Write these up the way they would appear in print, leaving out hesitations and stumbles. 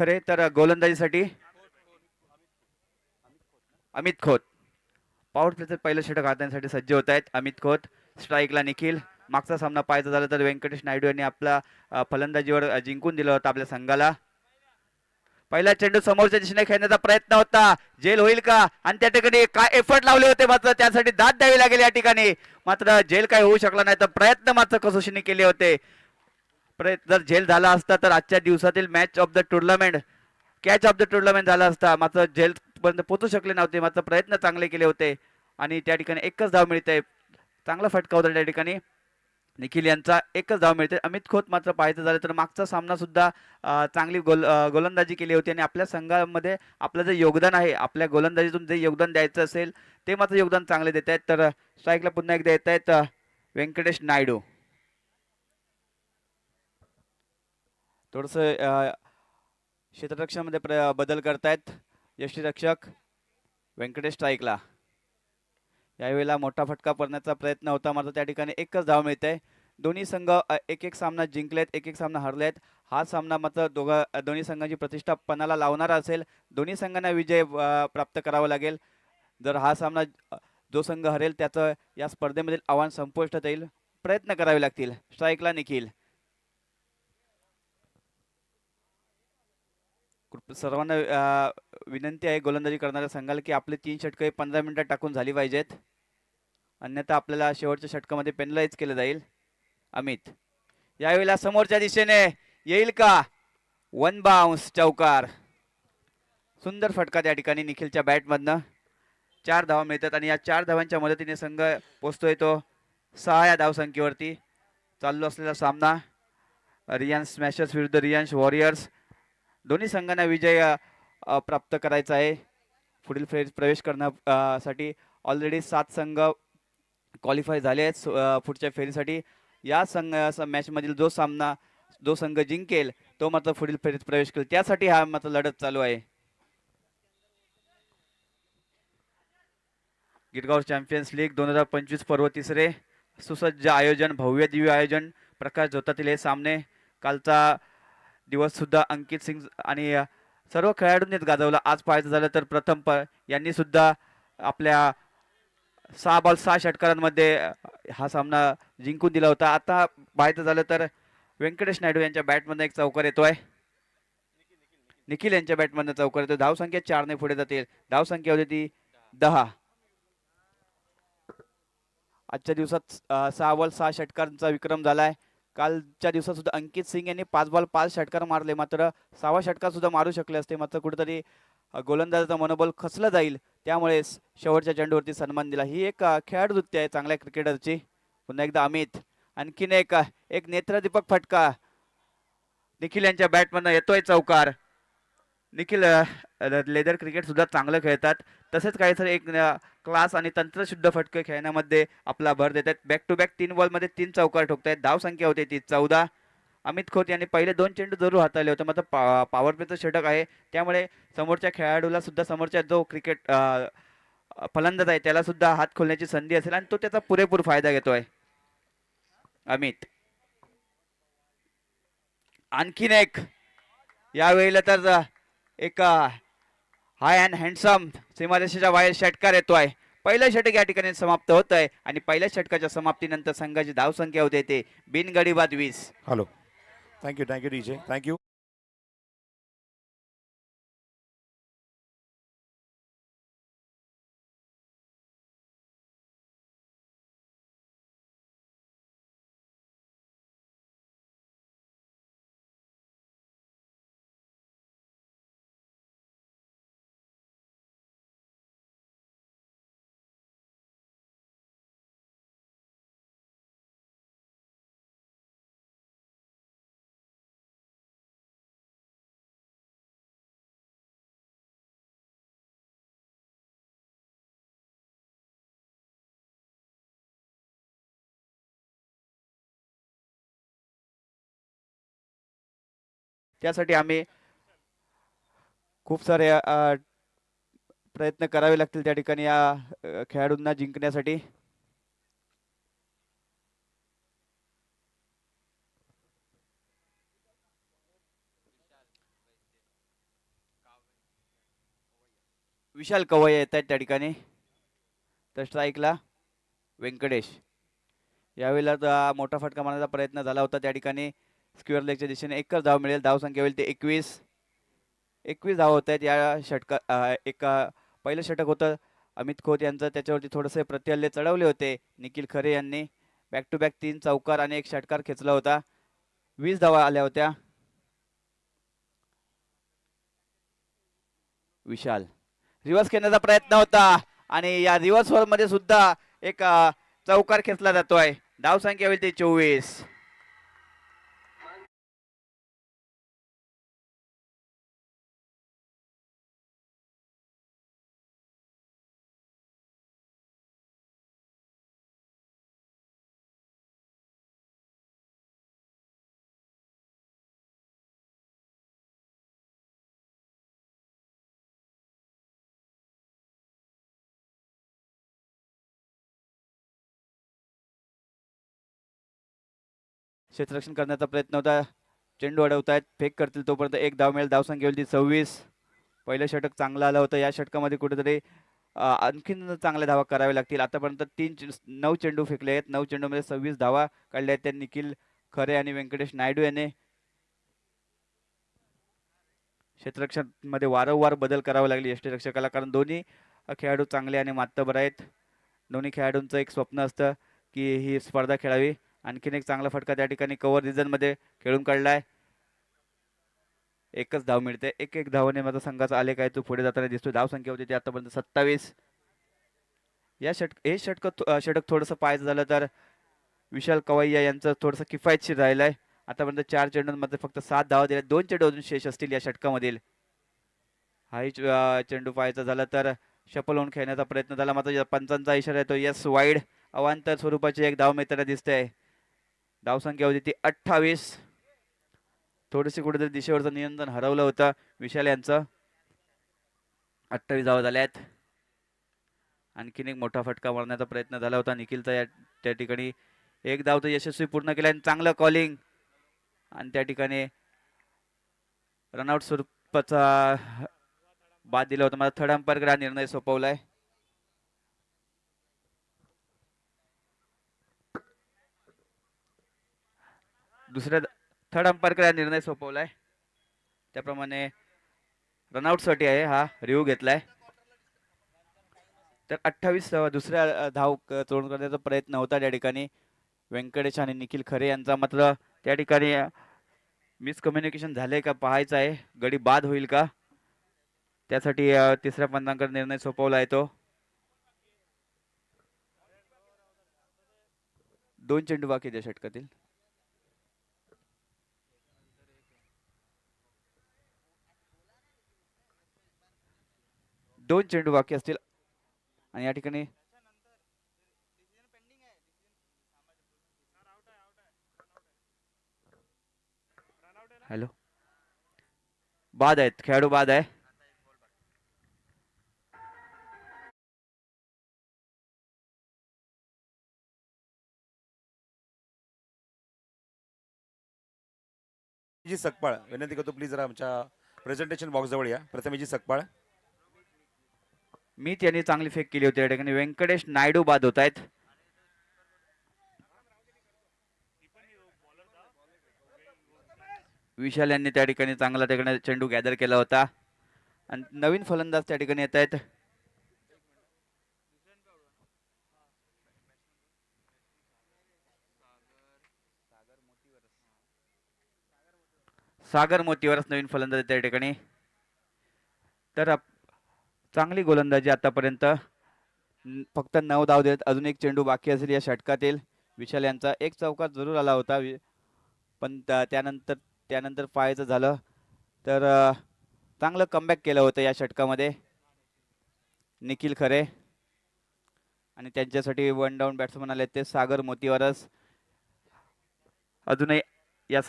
खरे तर गोलंदाजीसाठी अमित खोत पॉवर प्लेचं पहिलं षटक हाताळण्यासाठी सज्ज होत आहेत. अमित खोत स्ट्राईकला निखिल. मागचा सामना पाहायचा झाला तर व्यंकटेश नायडू यांनी आपला फलंदाजीवर जिंकून दिला होता आपल्या संघाला. पहिला चेंडू समोरच्या दिशेने खेळण्याचा प्रयत्न होता. जेल होईल का? आणि त्या ठिकाणी काय एफर्ट लावले होते मात्र त्यासाठी दाद द्यावी लागेल या ठिकाणी. मात्र जेल काय होऊ शकला नाही तर प्रयत्न मात्र कसोशीने केले होते. जर झेल झाला असता तर आजच्या दिवसातील match of the tournament catch of the tournament झाला असता. मात्र झेल पर्यंत पोहोचू शकले नव्हते. मात्र प्रयत्न चांगले केले होते आणि त्या ठिकाणी एकच धाव मिळते. चांगला फटका होता त्या ठिकाणी निखिल यांचा. एकच धाव मिळते. अमित खोत मात्र पाहायचं झालं तर मागचा सामना सुद्धा चांगली गोलंदाजी केली होती आणि आपल्या संघामध्ये आपलं जे योगदान आहे आपल्या गोलंदाजीतून जे योगदान द्यायचं असेल ते मात्र योगदान चांगले देत आहेत. तर स्ट्राईकला पुन्हा एकदा येत आहेत व्यंकटेश नायडू. थोडस क्षेत्ररक्षणामध्ये बदल करतायत यष्टीरक्षक. व्यंकटेश स्ट्राईकला यावेळेला मोठा फटका पडण्याचा प्रयत्न होता मात्र त्या ठिकाणी एकच धाव मिळते. दोन्ही संघ एक एक सामना जिंकलेत, एक एक सामना हरलेत. हा सामना मात्र दोन्ही संघांची प्रतिष्ठा पणाला लावणारा असेल. दोन्ही संघांना विजय प्राप्त करावा लागेल. जर हा सामना जो संघ हरेल त्याचं या स्पर्धेमधील आव्हान संपुष्टात येईल. प्रयत्न करावे लागतील. स्ट्राईकला निखिल. सर्वांना विनंती आहे गोलंदाजी करणाऱ्या संघाला की आपले 3 षटके 15 मिनिटात टाकून झाली पाहिजेत. अन्यथा आपल्याला शेवटच्या षटकामध्ये पेनलाइज केलं जाईल. अमित यावेळेला समोरच्या दिशेने येईल का? वन बाउन्स चौकार. सुंदर फटका त्या ठिकाणी निखिलच्या बॅटमधनं. 4 धावा मिळतात आणि या 4 धावांच्या मदतीने संघ पोहोचतोय तो 6 या धावसंख्येवरती. चालू असलेला सामना रियांश स्मॅशर्स विरुद्ध रियांश वॉरियर्स. दोन्ही संघांना विजय प्राप्त करायचा आहे. पुढील फेरीत प्रवेश करण्यासाठी ऑलरेडी 7 संघ क्वालिफाय झाले आहेत पुढच्या फेरीसाठी. या मॅचमधील जो संघ जिंकेल तो मात्र पुढील फेरीत प्रवेश करेल. त्यासाठी हा मात्र लढत चालू आहे. गिरगाव चॅम्पियन्स लीग 2025 पर्व तिसरे. सुसज्ज आयोजन, भव्य दिव्य आयोजन, प्रकाश झोतातील हे सामने. कालचा दिवस सुद्धा अंकित सिंग आणि सर्व खेळाडूंनीच गाजवला. आज पाहायचं झालं तर प्रथम यांनी सुद्धा आपल्या 6 बॉल 6 षटकारांमध्ये हा सामना जिंकून दिला होता. आता पाहायचं झालं तर व्यंकटेश नायडू यांच्या बॅटमधून एक चौकार येतोय. निखिल यांच्या बॅटमधून चौकार येतोय. धावसंख्या 4 ने पुढे जातील. धावसंख्या होती ती 10. आजच्या दिवसात 6 बॉल 6 षटकारांचा विक्रम झालाय. कालच्या दिवसात सुद्धा अंकित सिंग यांनी 5 बॉल 5 षटकार मारले. मात्र 6वा षटकार सुद्धा मारू शकले असते. मात्र कुठेतरी गोलंदाजाचा मनोबल खचलं जाईल त्यामुळे शेवटच्या चेंडूवरती सन्मान दिला. ही एक खेळाडू वृत्ती आहे चांगल्या क्रिकेटरची. पुन्हा एकदा अमित. आणखीन एक नेत्रदीपक फटका. निखिल यांच्या बॅटमधनं येतोय चौकार. निखिल लेदर क्रिकेट सुद्धा चांगलं खेळतात. तसेच काहीतरी एक क्लास आणि तंत्रशुद्ध फटके खेळण्यामध्ये आपला भर देतात. बॅक टू बॅक 3 बॉलमध्ये 3 चौकार ठोकतायत. धाव संख्या होते ती 14. अमित खोत यांनी पहिले 2 चेंडू जरूर हाताळले होते मात्र पॉवर प्लेचं षटक आहे त्यामुळे समोरच्या खेळाडूला सुद्धा समोरच्या जो क्रिकेट फलंदाज आहे त्याला सुद्धा हात खोलण्याची संधी असेल आणि तो त्याचा पुरेपूर फायदा घेतोय. अमित आणखीन एक यावेळेला तर एक हाय अँड हँडसम सीमारेषेच्या बाहेर षटकार येतोय. पहिलं षटक या ठिकाणी समाप्त होत आहे आणि पहिल्या षटकाच्या समाप्तीनंतर संघाची धावसंख्या होते ते बिनगडी बाद 20. Hello, thank you DJ, thank you. त्यासाठी आम्ही खूप सारे प्रयत्न करावे लागतील त्या ठिकाणी या खेळाडूंना जिंकण्यासाठी. विशाल कवय येत आहेत त्या ठिकाणी. तर स्ट्राईकला व्यंकटेश. यावेळेला मोठा फटका मारण्याचा प्रयत्न झाला होता त्या ठिकाणी. स्क्वेअर लेगच्या दिशेने एकच धाव मिळेल. धावसंख्या होईल ते 21 धाव होत आहेत या षटका. पहिलं षटक होतं अमित खोत यांचं, त्याच्यावरती थोडेसे प्रतिहल्ले चढवले होते निखिल खरे यांनी. बॅक टू बॅक 3 चौकार आणि 1 षटकार खेचला होता. 20 धावा आल्या होत्या. विशाल रिव्हर्स खेळण्याचा प्रयत्न होता आणि या रिव्हर्स मध्ये सुद्धा एक चौकार खेचला जातोय. धावसंख्या होईल ते 24. क्षेत्ररक्षण करण्याचा प्रयत्न होता. चेंडू अडवतायत, फेक करतील तोपर्यंत 1 धाव मिळेल. धावसंख्या होईल ती 26. पहिलं षटक चांगलं आलं होतं. या षटकामध्ये कुठेतरी आणखीन चांगल्या धावा कराव्या लागतील. आतापर्यंत 9 चेंडू फेकले आहेत. 9 चेंडूमध्ये 26 धावा काढल्या आहेत त्या निखिल खरे आणि व्यंकटेश नायडू यांनी. क्षेत्ररक्षण मध्ये वारंवार बदल करावा लागले यष्टीरक्षकाला, कारण दोन्ही खेळाडू चांगले आणि मातबर आहेत. दोन्ही खेळाडूंचं एक स्वप्न असतं की ही स्पर्धा खेळावी. आणखीन एक चांगला फटका त्या ठिकाणी कव्हर रिजन मध्ये खेळून काढलाय. एकच धाव मिळते. एक धावाने माझा संघाचा आलेख आहे तो पुढे जाताना दिसतो. धावसंख्या होती ती आतापर्यंत 27. या षटक थोडंसं पाहायचं झालं तर विशाल कवैया यांचं थोडंसं किफायतशीर राहिलंय. आतापर्यंत 4 चेंडूंमध्ये फक्त 7 धावा दिल्या. 2 चेंडू अजून शेष असतील या षटकामधील. हाही चेंडू पाहायचा झाला तर शफल होऊन खेळण्याचा प्रयत्न झाला, मात्र पंचांचा इशारा येतो यस वाईड. अवांतर स्वरूपाची एक धाव मिळताना दिसते. धावसंख्या होती ती 28. थोडीशी कुठेतरी दिशेवरचं नियंत्रण हरवलं होतं विशाल यांचं. 28 धावा झाल्या आहेत. आणखीन एक मोठा फटका मारण्याचा प्रयत्न झाला होता निखिलचा त्या ठिकाणी. 1 धाव तर यशस्वी पूर्ण केला आणि चांगलं कॉलिंग, आणि त्या ठिकाणी रनआउट स्वरूपाचा बाद दिला होता. मला थर्ड अंपायर हा निर्णय सोपवलाय. थर्ड अंपायर हा निर्णय सोपवलाय. त्याप्रमाणे रनआउट साठी आहे हा रिव्ह्यू घेतलाय. तर 28 दुसऱ्या धाव तोडून करण्याचा प्रयत्न होता त्या ठिकाणी व्यंकटेश आणि निखिल खरे यांचा, मात्र त्या ठिकाणी मिसकम्युनिकेशन झाले का पाहायचं आहे. गडी बाद होईल का, त्यासाठी तिसऱ्या पंचांकडे निर्णय सोपवला आहे तो. 2 चेंडू बाकी त्या षटकातील. दोन चेंडू बाकी असतील आणि या ठिकाणी हॅलो बाद आहेत, खेळाडू बाद आहे. जी सकपाळ विनंती करतो प्लीज जरा आमच्या प्रेझेंटेशन बॉक्स जवळ या. प्रथमेशजी सकपाळ. मीत यांनी चांगली फेक केली होती या ठिकाणी. व्यंकटेश नायडू बाद होत आहेत. विशाल यांनी त्या ठिकाणी चांगला ठिकाणी चेंडू गॅदर केला होता आणि नवीन फलंदाज त्या ठिकाणी येत आहेत. सागर मोतीवरच नवीन फलंदाज त्या ठिकाणी. तर चांगली गोलंदाजी आतापर्यंत. फक्त 9 धाव देत, अजून एक चेंडू बाकी असेल या षटकातील. विशाल यांचा एक चौकार जरूर आला होता, पण त्यानंतर पाहायचं झालं तर चांगलं कमबॅक केलं होतं या षटकामध्ये निखिल खरे, आणि त्यांच्यासाठी 1 डाऊन बॅट्समन आले ते सागर मोतीवरस. अजूनही या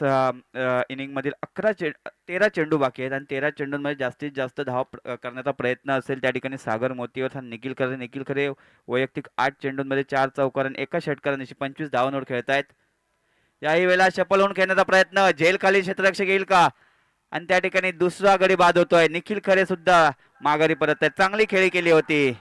इनिंग मधील 13 चेंडू बाकी आहेत आणि 13 चेंडूंमध्ये जास्तीत जास्त धाव करण्याचा प्रयत्न असेल त्या ठिकाणी सागर मोतीवर आणि निखिल खरे वैयक्तिक 8 चेंडूंमध्ये 4 चौकार आणि एका षटकारांशी 25 धावांवर खेळत आहेत. याही वेळेला शफल होऊन खेळण्याचा प्रयत्न, झेल खाली क्षेत्ररक्षक येईल का, आणि त्या ठिकाणी दुसरा गडी बाद होतोय. निखिल खरे सुद्धा माघारी परत आहेत. चांगली खेळी केली होती.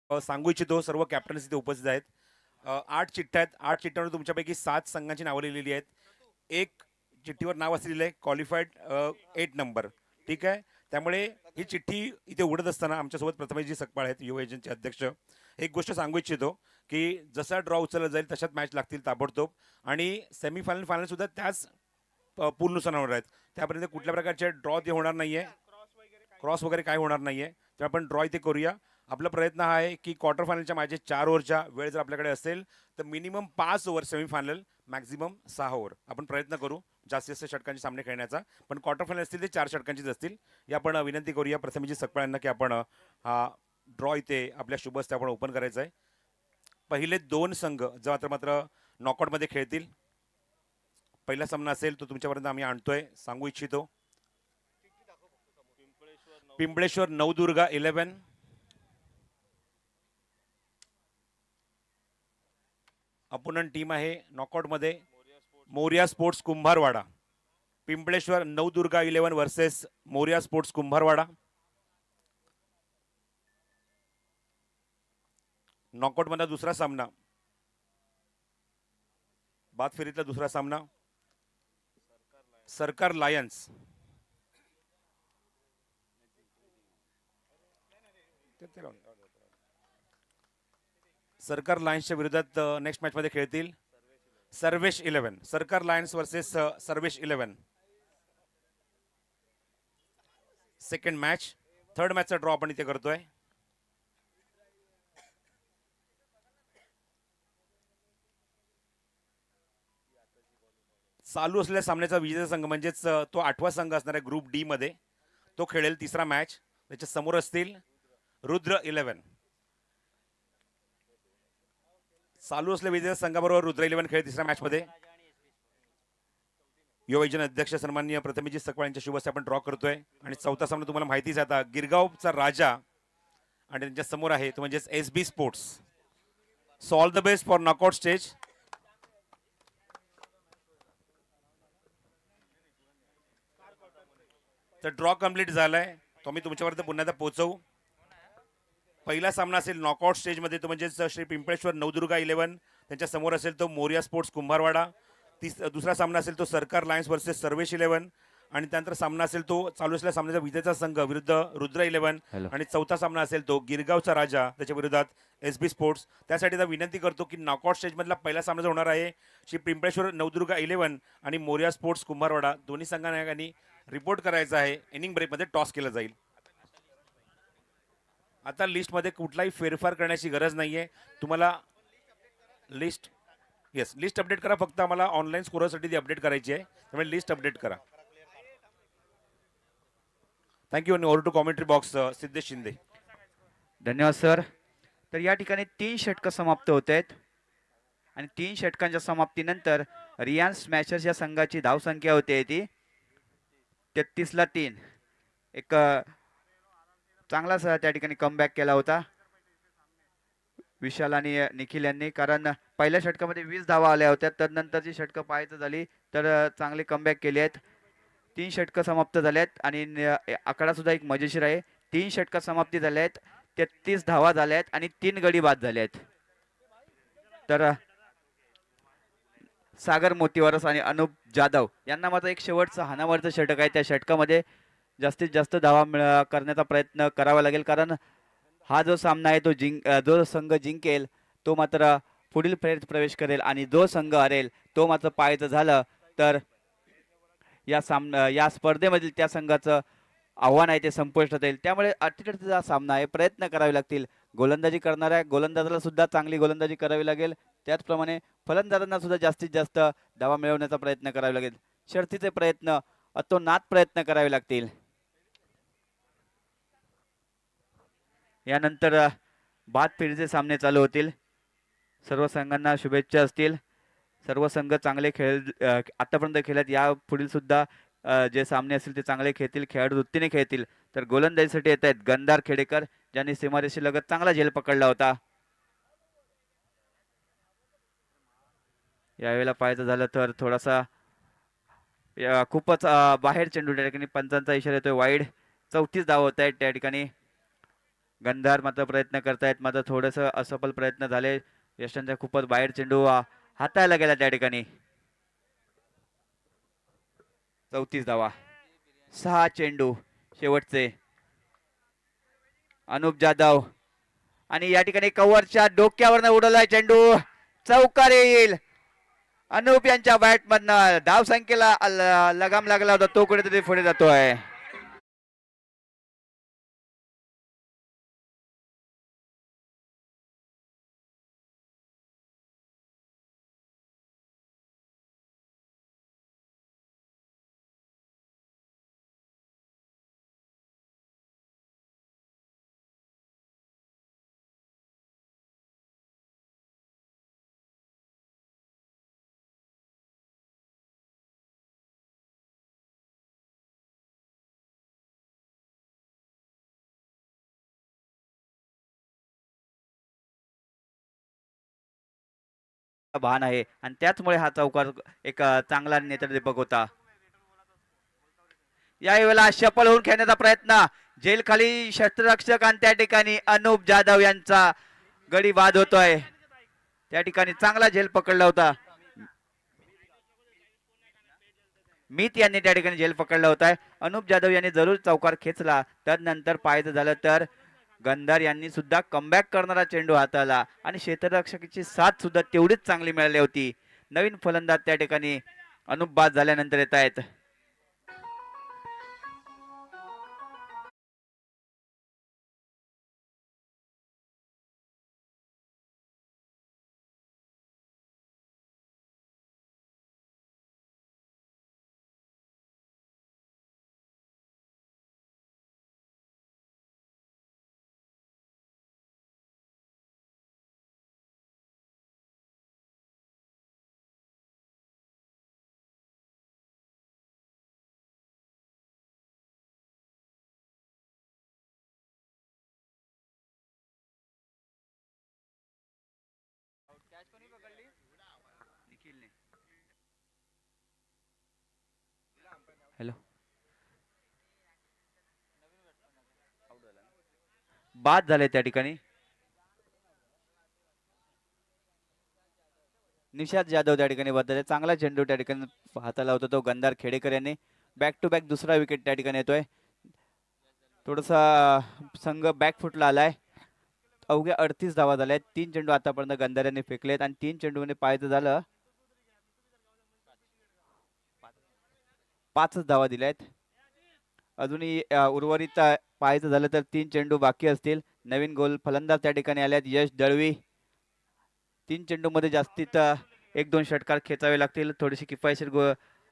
सांगू इच्छितो सर्व कॅप्टन्स इथे उपस्थित आहेत. 8 चिठ्ठ्या आहेत. 8 चिठ्ठ्यांवर तुमच्यापैकी 7 संघांची नावं लिहिलेली आहेत. एक चिठ्ठीवर नाव असलेलं आहे क्वालिफाईड 8 नंबर. ठीक आहे. त्यामुळे ही चिठ्ठी इथे उघडत असताना आमच्यासोबत प्रथमेशजी सकपाळ आहेत, युवा एजंटचे अध्यक्ष. एक गोष्ट सांगू इच्छितो की जसा ड्रॉ उचलला जाईल तशाच मॅच लागतील ताबडतोब, आणि सेमीफायनल फायनल सुद्धा त्याच पूर्ण होणार आहेत. त्यापर्यंत कुठल्या प्रकारचे ड्रॉ ते होणार नाहीये, क्रॉस वगैरे काय होणार नाहीये. तर आपण ड्रॉ इथे करूया. आपला प्रयत्न हा आहे की क्वार्टर फायनलच्या मॅचेस 4 ओव्हरच्या वेळ जर आपल्याकडे असेल तर minimum 5 over semifinal, maximum 6 over आपण प्रयत्न करू जास्तीत जास्त षटकांचे सामने खेळण्याचा. पण क्वार्टर फायनल असतील ते 4 षटकांचीच असतील. या आपण विनंती करूया प्रथमेशजी सकपाळ यांना की आपण हा ड्रॉ इथे आपल्या शुभ हस्ते आपण ओपन करायचा आहे. पहिले 2 संघ जो मात्र नॉकआउटमध्ये खेळतील. पहिला सामना असेल तो तुमच्यापर्यंत आम्ही आणतोय, सांगू इच्छितो. पिंपळेश्वर नवदुर्गा 11, अपोनंट टीम आहे नॉकआउटमध्ये Morya sports Kumbharwada. Pimpleshwar Navdurga 11 versus Morya sports Kumbharwada. नॉकआउटमधला दुसरा सामना, बाद फेरीतला दुसरा सामना सरकार लायन्स सरकार लायन्सच्या विरोधात नेक्स्ट मॅच मध्ये खेळतील Sarvesh 11. Sarkar lions versus Sarvesh 11 second match. Third मॅचचा ड्रॉ आपण इथे करतोय. चालू असलेल्या सामन्याचा विजेता संघ म्हणजेच तो 8वा संघ असणार आहे ग्रुप डी मध्ये, तो खेळेल तिसरा मॅच. त्याच्या समोर असतील रुद्र 11. चालू असलेल्या विजेत्या संघाबरोबर रुद्र 11 खेळ तिसऱ्या मॅच मध्ये. युवा एजंट अध्यक्ष सन्माननीय प्रथमेशजी सकपाळ यांच्या शुभ हस्ते आपण ड्रॉ करतोय. आणि चौथा सामना तुम्हाला माहितीच आहे आता, गिरगावचा राजा आणि त्यांच्या समोर आहे तो म्हणजेच SB sports. So all the best for knockout stage. तर ड्रॉ कम्प्लीट झालाय, तो मी तुमच्यापर्यंत पुन्हा एकदा पोहोचवू. पहिला सामना असेल नॉकआउट स्टेजमध्ये तो म्हणजेच श्री पिंपळेश्वर नवदुर्गा 11 त्यांच्या समोर असेल तो मोरिया स्पोर्ट्स कुंभारवाडा. दुसरा सामना असेल तो सरकार लायन्स वर्सेस सर्वेश 11, आणि त्यानंतर सामना असेल तो चालू असलेल्या सामन्याचा विजेता संघ विरुद्ध रुद्र 11, आणि चौथा सामना असेल तो गिरगावचा राजा त्याच्या विरोधात SB स्पोर्ट्स. त्यासाठी आता विनंती करतो की नॉकआउट स्टेजमधला पहिला सामना जो होणार आहे श्री पिंपळेश्वर नवदुर्गा 11 आणि मोरिया स्पोर्ट्स कुंभारवाडा दोन्ही संघांनी रिपोर्ट करायचा आहे. इनिंग ब्रेकमध्ये टॉस केला जाईल. आता लिस्टमध्ये कुठलाही फेरफार करण्याची गरज नाहीये. तुम्हाला लिस्ट लिस्ट अपडेट करा. फक्त आम्हाला ऑनलाईन स्कोरसाठी ती अपडेट करायची आहे, त्यामुळे लिस्ट अपडेट करा. थँक्यू. आणि over to commentary box Siddhesh Shinde. धन्यवाद सर. तर या ठिकाणी 3 षटकं समाप्त होत आहेत आणि 3 षटकांच्या समाप्तीनंतर रियान्स स्मॅशर्स या संघाची धावसंख्या होते ती 33ला 3. एक चांगलाच त्या ठिकाणी कमबॅक केला होता विशाल आणि निखिल यांनी, कारण पहिल्या षटकामध्ये 20 धावा आल्या होत्या. त्यानंतरची षटकं पाहायचं झाली तर चांगले कमबॅक केले आहेत. 3 षटकं समाप्त झाले आहेत आणि आकडा सुद्धा एक मजेशीर आहे. 3 षटका समाप्ती झाल्या आहेत, 33 धावा झाल्या आहेत आणि 3 गडी बाद झाले आहेत. तर सागर मोतीवारस आणि अनुप जाधव यांना मात्र एक शेवटचं हाणावरचं षटक आहे. त्या षटकामध्ये जास्तीत जास्त धावा करण्याचा प्रयत्न करावा लागेल, कारण हा जो सामना आहे तो जो संघ जिंकेल तो मात्र पुढील फेरीत प्रवेश करेल आणि जो संघ हरेल तो मात्र पाहायचं झालं तर या स्पर्धेमधील त्या संघाचं आव्हान आहे ते संपुष्टात येईल. त्यामुळे अटीतटीचा सामना आहे, प्रयत्न करावे लागतील. गोलंदाजी करणाऱ्या गोलंदाजाला सुद्धा चांगली गोलंदाजी करावी लागेल, त्याचप्रमाणे फलंदाजांना सुद्धा जास्तीत जास्त धावा मिळवण्याचा प्रयत्न करावा लागेल. शर्थीचे प्रयत्न अतोनात प्रयत्न करावे लागतील. यानंतर बाद फेरीचे सामने चालू होतील. सर्व संघांना शुभेच्छा असतील. सर्व संघ चांगले आतापर्यंत खेळत या पुढील सुद्धा जे सामने असतील ते चांगले खेळतील, खेळाडू वृत्तीने खेळतील. तर गोलंदाजीसाठी येत आहेत गंधार खेडेकर, ज्यांनी सीमारेषे लगत चांगला झेल पकडला होता. यावेळेला पाहायचं झालं तर थोडासा खूपच बाहेर चेंडू त्या ठिकाणी पंचांचा इशारा येतोय वाईड. 34 धाव होत आहेत त्या ठिकाणी. गंधार मात्र प्रयत्न करतायत, मात्र थोडंसं असफल प्रयत्न झाले. यशांचा खूपच बाहेर चेंडू हाताळला गेला त्या ठिकाणी. 34 धावा, 6 चेंडू शेवटचे. अनुप जाधव आणि या ठिकाणी कव्हरच्या डोक्यावरनं उडवलाय चेंडू, चौकार येईल. अनुप यांच्या बॅट मधनं धाव संख्येला लगाम लागला होता, तो कुठेतरी पुढे जातोय. भान आहे आणि त्याचमुळे हा चौकार एक चांगला नेत्रदीपक होता. यावेळेला शपल होऊन खेळण्याचा प्रयत्न, जेल खाली क्षेत्ररक्षक आणि त्या ठिकाणी अनुप जाधव यांचा गडी बाद होतोय. त्या ठिकाणी चांगला झेल पकडला होता. मीत यांनी त्या ठिकाणी झेल पकडला होता. अनुप जाधव यांनी जरूर चौकार खेचला. त्यानंतर पाहायचं झालं तर गंधार यांनी सुद्धा कमबॅक करणारा चेंडू हाताळला आणि क्षेत्ररक्षकाची साथ सुद्धा तेवढीच चांगली मिळाली होती. नवीन फलंदाज त्या ठिकाणी अनुप बाद झाल्यानंतर येत आहेत. हॅलो, बाद झाले त्या ठिकाणी. निषाद जाधव त्या ठिकाणी बदलले. चांगला चेंडू त्या ठिकाणी हाताला होता तो गंधार खेडेकर यांनी. बॅक टू बॅक दुसरा विकेट त्या ठिकाणी येतोय. थोडासा संघ बॅकफुटला आलाय. अवघ्या 38 धावा झाल्या आहेत. 3 चेंडू आतापर्यंत गंधार यांनी फेकलेत आणि 3 चेंडूने पाहायचं झालं 5च धावा दिल्यात. अजूनही उर्वरित पाहायचं झालं तर 3 चेंडू बाकी असतील. नवीन गोल फलंदाज त्या ठिकाणी आल्यात यश दळवी. 3 चेंडू मध्ये जास्तीत 1-2 षटकार खेचावे लागतील. थोडीशी किफायतशीर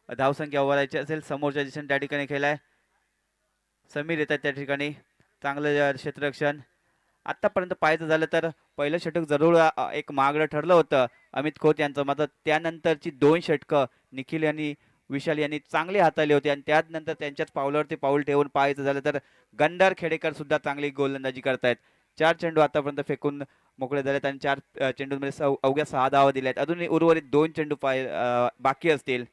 धावसंख्या उभारायची असेल. समोरच्या दिशेने त्या ठिकाणी खेळलाय समीर येतात त्या ठिकाणी. चांगलं क्षेत्ररक्षण. आतापर्यंत पाहायचं झालं तर पहिलं षटक जरूर एक महागडं ठरलं होतं अमित खोत यांचं, मात्र त्यानंतरची 2 षटकं निखिल यांनी विशाल यांनी चांगले हाताळले होते आणि त्यानंतर त्यांच्याच पावलावरती पाऊल ठेवून पाहायचं झालं तर गंधार खेडेकर सुद्धा चांगली गोलंदाजी करतायत. 4 चेंडू आतापर्यंत फेकून मोकळे झालेत आणि 4 चेंडूंमध्ये अवघ्या 6 धावा दिल्यात. अजूनही उर्वरित 2 चेंडू बाकी असतील.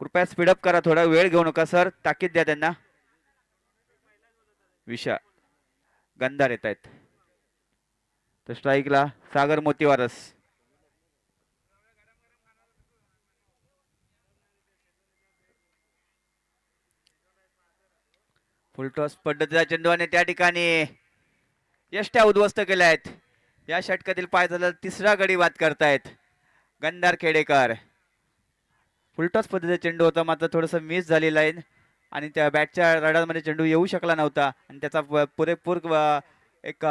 कृपया स्पीडअप करा, थोडा वेळ घेऊ नका सर, ताकीद द्या त्यांना. विशा गंधार येत आहेत. तर स्ट्राईकला सागर मोतीवारस. फुलटॉस पद्धतीचा चेंडू आणि त्या ठिकाणी यष्ट्या उद्ध्वस्त केल्या आहेत. या षटकातील पायथ्याला तिसरा गडी बाद करतायत गंधार खेडेकर. फुलटॉस पद्धतीचा चेंडू होता, मात्र थोडंसं मिस झालेला आहे आणि त्या बॅटच्या रडारमध्ये चेंडू येऊ शकला नव्हता आणि त्याचा पुरेपूर एक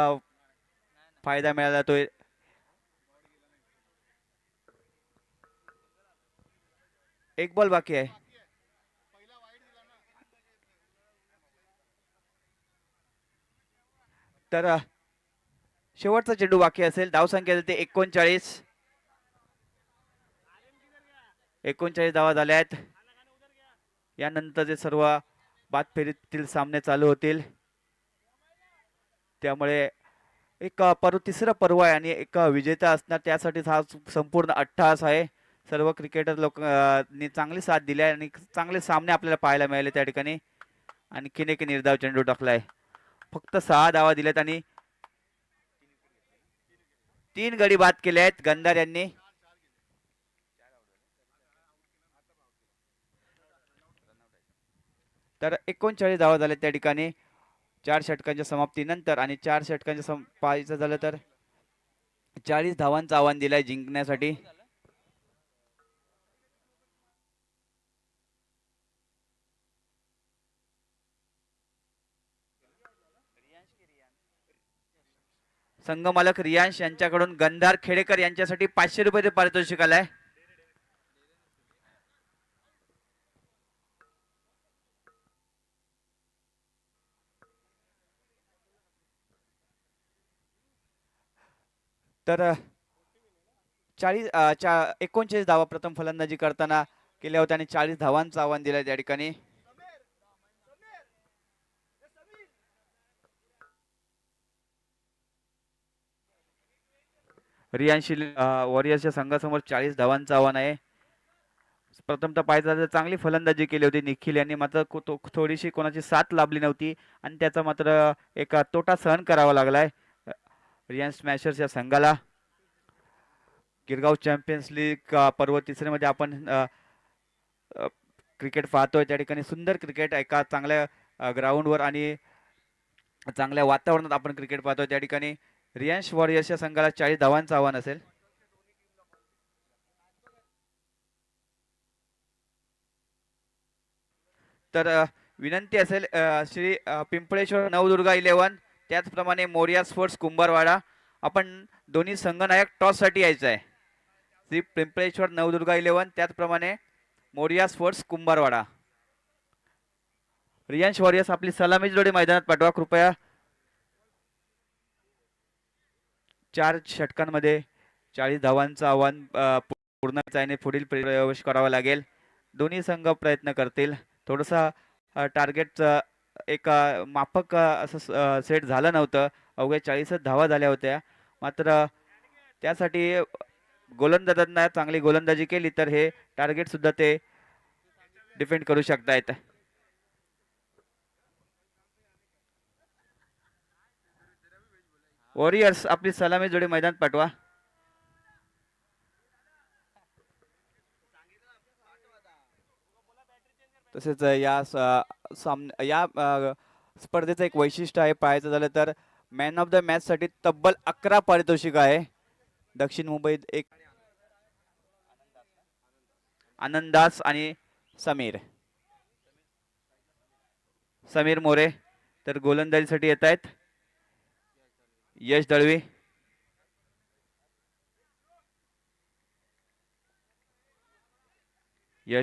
फायदा मिळाला. तो एक बॉल बाकी आहे. तर शेवटचा चेंडू बाकी असेल. धावसंख्या ते 39. 39 धावा झाल्या आहेत. यानंतरचे सर्व बाद फेरीतील सामने चालू होतील. त्यामुळे एक तिसरं पर्व आहे आणि एक विजेता असणार, त्यासाठी हा संपूर्ण अट्टहास आहे. सर्व क्रिकेटर लोकांनी चांगली साथ दिली आहे आणि चांगले सामने आपल्याला पाहायला मिळाले त्या ठिकाणी. आणखीन एक निर्धाव चेंडू टाकलाय. फक्त 6 धावा दिल्यात आणि 3 गडी बाद केले आहेत गंधार यांनी. तर 39 धावा झाल्या त्या ठिकाणी 4 षटकांच्या समाप्तीनंतर आणि 4 षटकांच्या पाहायचं झालं तर 40 धावांचं आव्हान दिलंय जिंकण्यासाठी. संघमालक रियांश यांच्याकडून गंधार खेडेकर यांच्यासाठी 500 रुपये पारितोषिक आलाय. तर 39 धावा प्रथम फलंदाजी करताना केल्या होत्या आणि 40 धावांचं आव्हान दिलंय त्या ठिकाणी. रियांशी वॉरियर्सच्या संघासमोर 40 धावांचं आव्हान आहे. प्रथमतः पाहायचं चांगली फलंदाजी केली होती निखिल यांनी, मात्र थोडीशी कोणाची साथ लाभली नव्हती आणि त्याचा मात्र एक तोटा सहन करावा लागलाय रियांश स्मॅशर्स या संघाला. गिरगाव चॅम्पियन्स लीग पर्व तिसऱ्यामध्ये आपण क्रिकेट पाहतोय. त्या ठिकाणी सुंदर क्रिकेट एका चांगल्या ग्राउंडवर आणि चांगल्या वातावरणात आपण क्रिकेट पाहतोय. त्या ठिकाणी रियांश वॉरियर्सच्या संघाला 40 धावांचं आव्हान असेल. तर विनंती असेल श्री पिंपळेश्वर नवदुर्गा 11, त्याचप्रमाणे मोरिया स्पोर्ट्स कुंभारवाडा, आपण दोन्ही संघनायक टॉस साठी यायचं आहे. श्री पिंपळेश्वर नवदुर्गा 11, त्याचप्रमाणे मोरिया स्पोर्ट्स कुंभारवाडा. रियांश वॉरियर्स आपली सलामी जोडी मैदानात पाठवा कृपया. 4 षटकांमध्ये 40 धावांचं आव्हान पूर्ण करायने पुढील प्रवेश करावा लागेल. दोन्ही संघ प्रयत्न करतील. थोडंसं टार्गेटचं एक माफक असं सेट झालं नव्हतं. अवघ्या 40 धावा झाल्या होत्या, मात्र त्यासाठी गोलंदाजांना चांगली गोलंदाजी केली तर हे टार्गेट सुद्धा ते डिफेंड करू शकतायत. वॉरियर्स आपली सलामी जोडी मैदानात पाठवा. तसेच या स्पर्धेचं एक वैशिष्ट्य आहे, पाहायचं झालं तर मॅन ऑफ द मॅच साठी तब्बल 11 पारितोषिक आहे. दक्षिण मुंबईत एक आनंदास आणि समीर मोरे. तर गोलंदाजीसाठी येत आहेत यश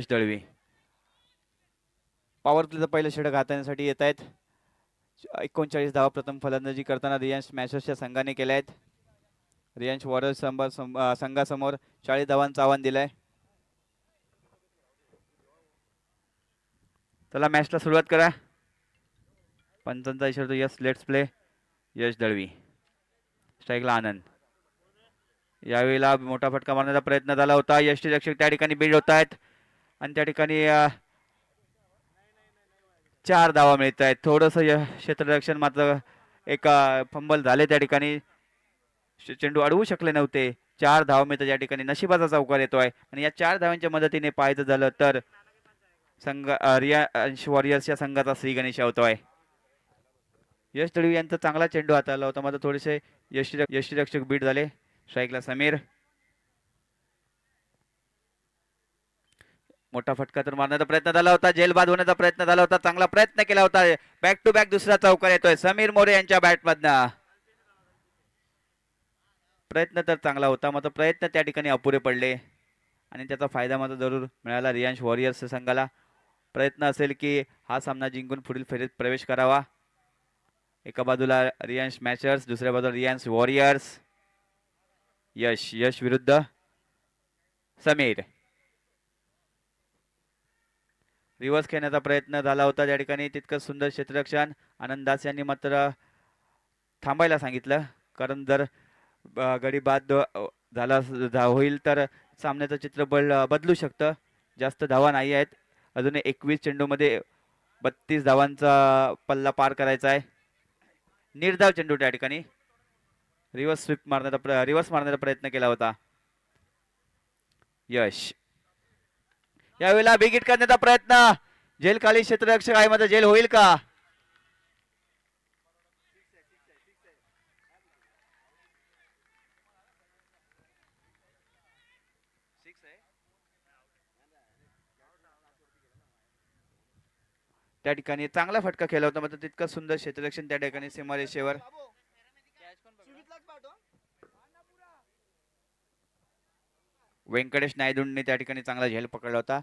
दळवी. पॉवर प्लेचं पहिलं षटक हाताळण्यासाठी येत आहेत. 39 धावा प्रथम फलंदाजी करताना रियांश स्मॅशर्सच्या संघाने केल्या आहेत. रियांश वॉरियर्स संघासमोर 40 धावांचं आव्हान दिलंय. चला मॅचला सुरुवात करा. पंचांचा इशारा यस लेट्स प्ले. यश दळवी. स्ट्राईकला आनंद. यावेळेला मोठा फटका मारण्याचा प्रयत्न झाला होता. यष्टी रक्षक त्या ठिकाणी बीड होत आहेत. आणि त्या ठिकाणी 4 धावा मिळत आहेत. थोडंसं क्षेत्ररक्षण मात्र एक फंबल झाले त्या ठिकाणी. चेंडू अडवू शकले नव्हते. 4 धावा मिळतात या ठिकाणी. नशिबाचा चौकार येतोय आणि या 4 धावांच्या मदतीने पाहायचं झालं तर संघ रियांश वॉरियर्सच्या संघाचा श्री गणेश होतोय. यश दळवी यांचा चांगला चेंडू हाताळला होता, मात्र थोडेसे यष्टीरक्षक बीट झाले. स्ट्राईकला समीर. मोठा फटका तर मारण्याचा प्रयत्न झाला होता, जेल बाद होण्याचा प्रयत्न झाला होता, चांगला प्रयत्न केला होता. बॅक टू बॅक दुसरा चौकार येतोय समीर मोरे यांच्या बॅटमधनं. प्रयत्न तर चांगला होता, मात्र प्रयत्न त्या ठिकाणी अपुरे पडले आणि त्याचा फायदा मात्र जरूर मिळाला रियांश वॉरियर्स संघाला. प्रयत्न असेल की हा सामना जिंकून पुढील फेरीत प्रवेश करावा. एका बाजूला रियांश मॅचर्स, दुसऱ्या बाजूला रियांश वॉरियर्स. यश विरुद्ध समीर. रिव्हर्स खेळण्याचा प्रयत्न झाला होता त्या ठिकाणी. तितकंच सुंदर क्षेत्ररक्षण. आनंद दास यांनी मात्र थांबायला सांगितलं, कारण जर गडी बाद झाला होईल तर सामन्याचं चित्र बदलू शकतं. जास्त धावा नाही आहेत, अजून 21 चेंडूमध्ये 32 धावांचा पल्ला पार करायचा आहे. निर्धाव चेंडू त्या ठिकाणी. रिव्हर्स मारण्याचा प्रयत्न केला होता यश. यावेळेला बिग हिट करण्याचा प्रयत्न. झेल खाली क्षेत्ररक्षक आहे, मात्र झेल होईल का? त्या ठिकाणी चांगला फटका केला होता, मात्र तितकं सुंदर क्षेत्ररक्षण त्या ठिकाणी सीमारेषेवर. व्यंकटेश नायडूंनी त्या ठिकाणी चांगला झेल पकडला होता.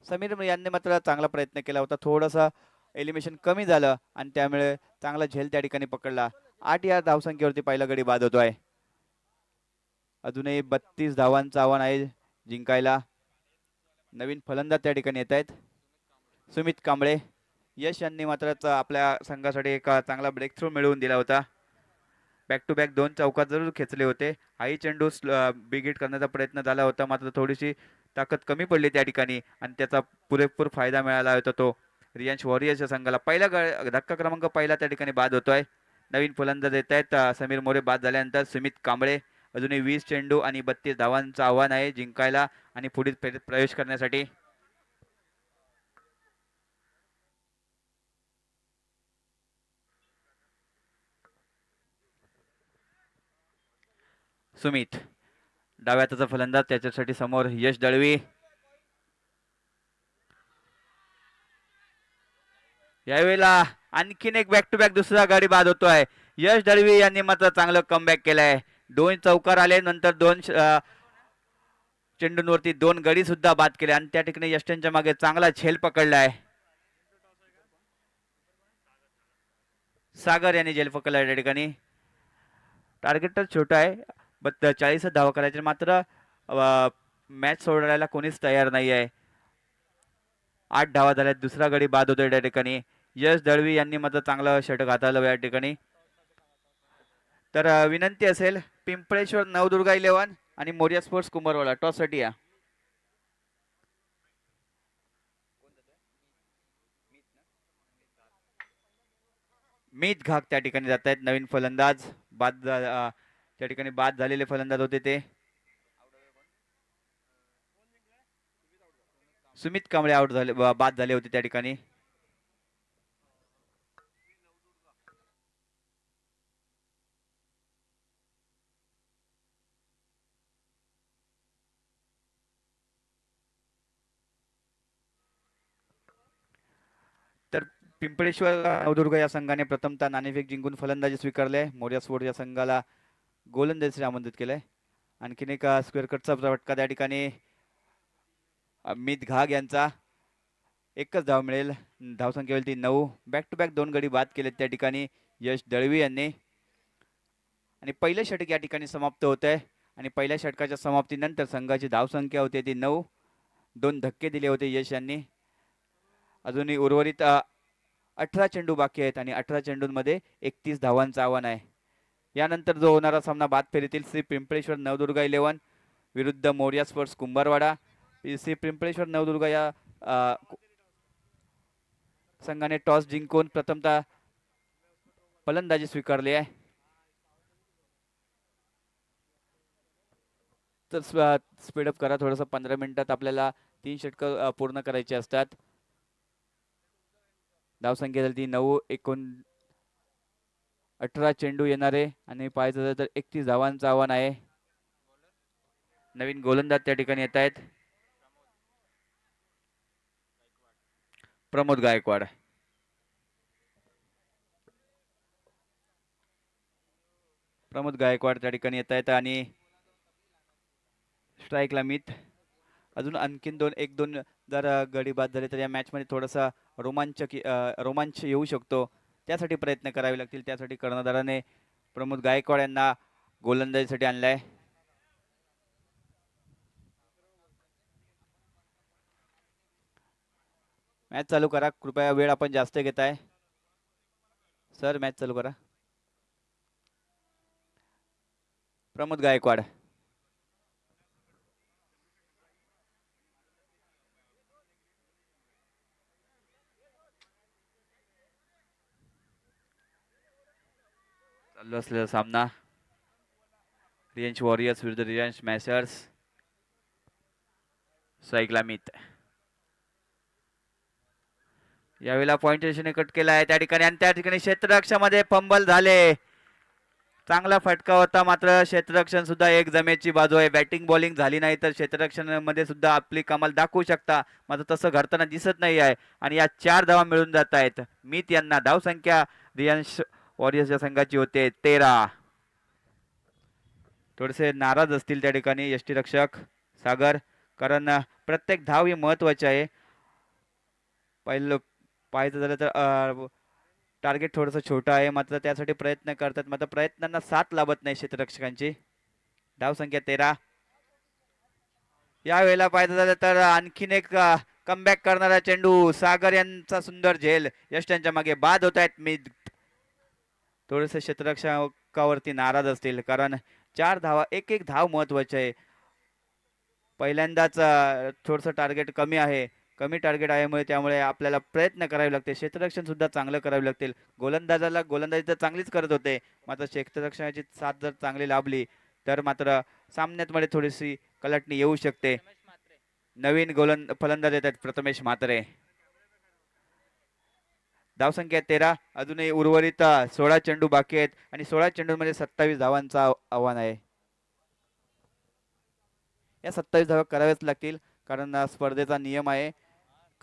समीर यांनी मात्र चांगला प्रयत्न केला होता. थोडासा एलिमिनेशन कमी झालं आणि त्यामुळे चांगला झेल त्या ठिकाणी पकडला. 8 या धावसंख्येवरती पहिला गडी बाद होतोय. अजूनही 32 धावांचं आव्हान आहे जिंकायला. नवीन फलंदाज त्या ठिकाणी येत आहेत सुमित कांबळे. यश यांनी मात्र आपल्या संघासाठी एक चांगला ब्रेक थ्रू मिळवून दिला होता. बॅक टू बॅक 2 चौकार जरूर खेचले होते. हाही चेंडू बिग हिट करण्याचा प्रयत्न झाला होता, मात्र थोडीशी ताकद कमी पडली त्या ठिकाणी आणि त्याचा पुरेपूर फायदा मिळाला होता तो रियांश वॉरियर्सच्या संघाला. पहिला धक्का क्रमांक पहिला त्या ठिकाणी बाद होतोय. नवीन फलंदाज येत आहेत समीर मोरे बाद झाल्यानंतर सुमित कांबळे. अजूनही 20 चेंडू आणि 32 धावांचं आव्हान आहे जिंकायला आणि पुढील फेरीत प्रवेश करण्यासाठी. सुमित डाव्या हाताचा फलंदाज, त्याच्यासाठी समोर यश दळवी. यावेळेला आणखीन एक बॅक टू बॅक दुसरा गाडी बाद होतोय. यश दळवी यांनी मात्र चांगलं कमबॅक केलंय. 2 चौकार आले, नंतर 2 चेंडूंवरती 2 गडी सुद्धा बाद केले आणि त्या ठिकाणी यष्टींच्या मागे चांगला झेल पकडलाय. सागर यांनी झेल पकडलाय त्या ठिकाणी. टार्गेट तर छोटा आहे, 40 धावा करायचे, मात्र मॅच सोडायला कोणीच तयार नाही आहे. 8 धावा झाल्यात, दुसरा गडी बाद होतोय त्या ठिकाणी. यश दळवी यांनी मात्र चांगलं षटक हाताळलं या ठिकाणी. तर विनंती असेल पिंपळेश्वर नवदुर्गा 11 आणि मोरिया स्पोर्ट्स कुंभारवाडा टॉस साठी या. मीत घाग त्या ठिकाणी जात आहेत. नवीन फलंदाज त्या ठिकाणी बाद झालेले फलंदाज होते ते सुमित कांबळे आउट झाले, बाद झाले होते त्या ठिकाणी. तर पिंपळेश्वर नवदुर्ग या संघाने प्रथमतः नाणेफेक जिंकून फलंदाजी स्वीकारले. मोरिया स्पोर्ट्स या संघाला गोलंदाजीसाठी आमंत्रित केलंय. आणखीन एक स्क्वेअर कटचा फटका त्या ठिकाणी अमित घाग यांचा. एकच धाव मिळेल, धावसंख्येवरती 9. बॅक टू बॅक 2 गडी बाद केलेत त्या ठिकाणी यश दळवी यांनी. आणि पहिलं षटक या ठिकाणी समाप्त होत आहे आणि पहिल्या षटकाच्या समाप्तीनंतर संघाची धावसंख्या होती ती 9. 2 धक्के दिले होते यश यांनी. अजूनही उर्वरित 18 चेंडू बाकी आहेत आणि 18 चेंडूंमध्ये 31 धावांचं आव्हान आहे. यानंतर जो होणारा सामना बाद फेरीतील श्री पिंपळेश्वर नवदुर्गा 11 विरुद्ध मोरिया स्पोर्ट्स कुंभारवाडा. श्री पिंपळेश्वर नवदुर्गा या संघाने टॉस जिंकून प्रथमतः फलंदाजी स्वीकारली आहे. तर स्पीडअप करा थोडंसं. 15 मिनिटात आपल्याला 3 षटकं पूर्ण करायचे असतात. धावसंख्या झाली ती 9. 18 चेंडू येणारे आणि पाहायचं झालं तर 31 धावांचं आव्हान आहे. नवीन गोलंदाज त्या ठिकाणी येत आहेत. प्रमोद गायकवाड. प्रमोद गायकवाड त्या ठिकाणी येत आहेत आणि स्ट्राईकला मित. अजून आणखीन 1-2 जर गडी बाद झाले तर या मॅचमध्ये थोडासा रोमांच येऊ शकतो. त्यासाठी प्रयत्न करावे लागतील. त्यासाठी कर्णधाराने प्रमोद गायकवाड यांना गोलंदाजीसाठी आणलाय. मॅच चालू करा कृपया. वेळ आपण जास्त घेताय सर. मॅच चालू करा. प्रमोद गायकवाड. चालू असलेला सामना रियांश वॉरियर्स विरुद्ध रियांश मॅशर्स. स्ट्राईकला मित. यावेळेला पॉइंट रेषेने कट केला आहे त्या ठिकाणी आणि त्या ठिकाणी क्षेत्ररक्षणामध्ये फंबल झाले. चांगला फटका होता मात्र क्षेत्ररक्षण सुद्धा एक जमेची बाजू आहे. बॅटिंग बॉलिंग झाली नाही तर क्षेत्ररक्षणामध्ये सुद्धा आपली कमाल दाखवू शकता. मात्र तसं घडताना दिसत नाही आहे आणि या 4 धावा मिळून जात आहेत. मित यांना धावसंख्या रियांश वॉरियर्सच्या संघाची होते 13. थोडेसे नाराज असतील त्या ठिकाणी यष्टीरक्षक सागर, कारण प्रत्येक धाव ही महत्वाची आहे. पहिलं पाहायचं झालं तर टार्गेट थोडंसं छोटं आहे मात्र त्यासाठी प्रयत्न करतात. मात्र प्रयत्नांना साथ लाभत नाही क्षेत्ररक्षकांची. धावसंख्या 13. यावेळेला पाहायचं झालं तर आणखीन एक कमबॅक करणारा चेंडू. सागर यांचा सुंदर झेल. यश त्यांच्या मागे बाद होत आहेत. मी थोडेसे क्षेत्ररक्षकावरती नाराज असतील कारण 4 धावा, एक धाव महत्वाची आहे. पहिल्यांदाच थोडंसं टार्गेट कमी आहे. कमी टार्गेट आहे त्यामुळे आपल्याला प्रयत्न करावे लागते. क्षेत्ररक्षण सुद्धा चांगलं करावे लागतील. गोलंदाजी तर चांगलीच करत होते मात्र क्षेत्ररक्षणाची साथ जर चांगली लाभली तर मात्र सामन्यामध्ये थोडीशी कलाटणी येऊ शकते. नवीन फलंदाज येत आहेत प्रथमेश म्हात्रे. धावसंख्या 13. अजूनही उर्वरित 16 चेंडू बाकी आहेत आणि 16 चेंडूमध्ये 27 धावांचा आव्हान आहे. या 27 धावा कराव्याच लागतील कारण स्पर्धेचा नियम आहे